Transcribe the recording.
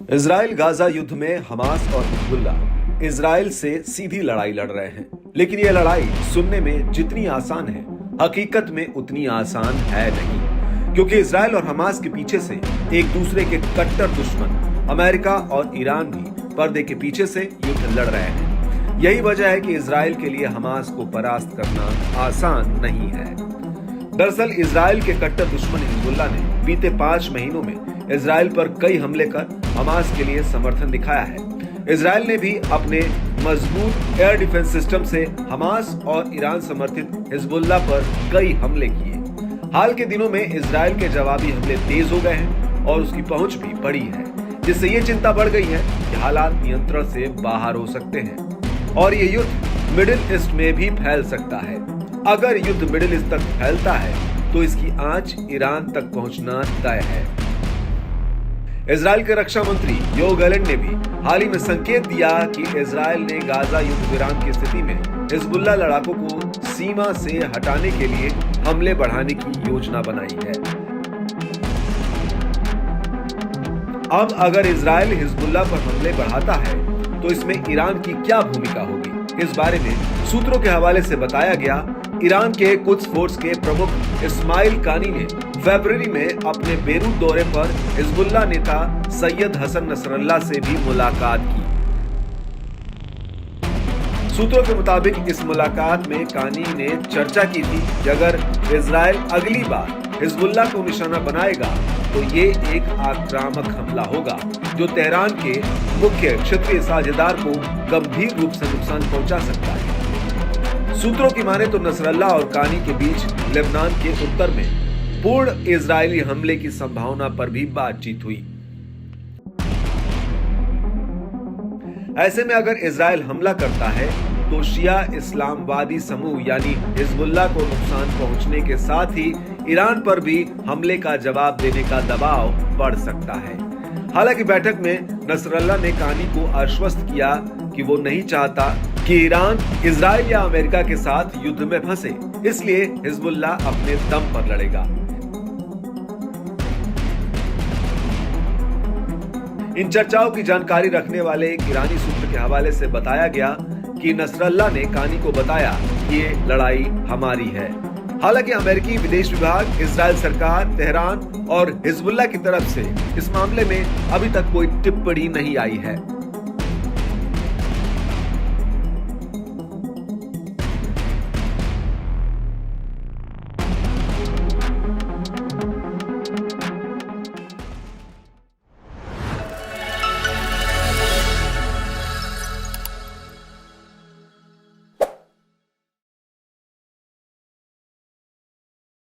Israel Gaza युद्ध में Hamas और हिजबुल्ला इजराइल से सीधी लड़ाई लड़ रहे हैं, लेकिन यह लड़ाई सुनने में जितनी आसान है, हकीकत में उतनी आसान है नहीं, क्योंकि इजराइल और हमास के पीछे से एक दूसरे के कट्टर दुश्मन अमेरिका और ईरान भी पर्दे के पीछे से युद्ध लड़ रहे हैं। यही वजह है कि इजराइल के लिए हमास को परास्त करना आसान नहीं है। दरअसल इजराइल के कट्टर दुश्मन हिजबुल्ला ने बीते 5 महीनों में इजराइल पर कई हमले कर हमास के लिए समर्थन दिखाया है। इजराइल ने भी अपने मजबूत एयर डिफेंस सिस्टम से हमास और ईरान समर्थित हिजबुल्ला पर कई हमले किए। हाल के दिनों में इजराइल के जवाबी हमले तेज हो गए हैं और उसकी पहुंच भी बढ़ी है, जिससे ये चिंता बढ़ गई है कि हालात नियंत्रण से बाहर हो सकते हैं और ये युद्ध मिडिल ईस्ट में भी फैल सकता है। अगर युद्ध मिडिल ईस्ट तक फैलता है तो इसकी आंच ईरान तक पहुंचना तय है। इजराइल के रक्षा मंत्री योव गैलेंट ने भी हाल ही में संकेत दिया कि इजराइल ने गाजा युद्ध विराम की स्थिति में हिजबुल्ला लड़ाकों को सीमा से हटाने के लिए हमले बढ़ाने की योजना बनाई है। अब अगर इजराइल हिजबुल्ला पर हमले बढ़ाता है तो इसमें ईरान की क्या भूमिका होगी, इस बारे में सूत्रों के हवाले से बताया गया। ईरान के कुद्स फोर्स के प्रमुख इस्माइल कानी ने फरवरी में अपने बेरूत दौरे पर हिजबुल्ला नेता सैयद हसन नसरल्ला से भी मुलाकात की। सूत्रों के मुताबिक इस मुलाकात में कानी ने चर्चा की थी कि अगर इजराइल अगली बार हिजबुल्ला को निशाना बनाएगा तो ये एक आक्रामक हमला होगा जो तेहरान के मुख्य क्षेत्रीय साझेदार को गंभीर रूप से नुकसान पहुंचा सकता है। सूत्रों की माने तो नसरल्ला और कानी के बीच लेबनान के उत्तर में पूर्ण इजरायली हमले की संभावना पर भी बातचीत हुई। ऐसे में अगर इजराइल हमला करता है तो शिया इस्लामवादी समूह यानी हिजबुल्ला को नुकसान पहुंचने के साथ ही ईरान पर भी हमले का जवाब देने का दबाव बढ़ सकता है। हालांकि बैठक में नसरल्ला ने कानी को आश्वस्त किया कि वो नहीं चाहता कि ईरान इजराइल या अमेरिका के साथ युद्ध में फंसे, इसलिए हिजबुल्ला अपने दम पर लड़ेगा। इन चर्चाओं की जानकारी रखने वाले एक ईरानी सूत्र के हवाले से बताया गया कि नसरल्ला ने कानी को बताया कि ये लड़ाई हमारी है। हालांकि अमेरिकी विदेश विभाग, इजराइल सरकार, तेहरान और हिजबुल्ला की तरफ से इस मामले में अभी तक कोई टिप्पणी नहीं आई है।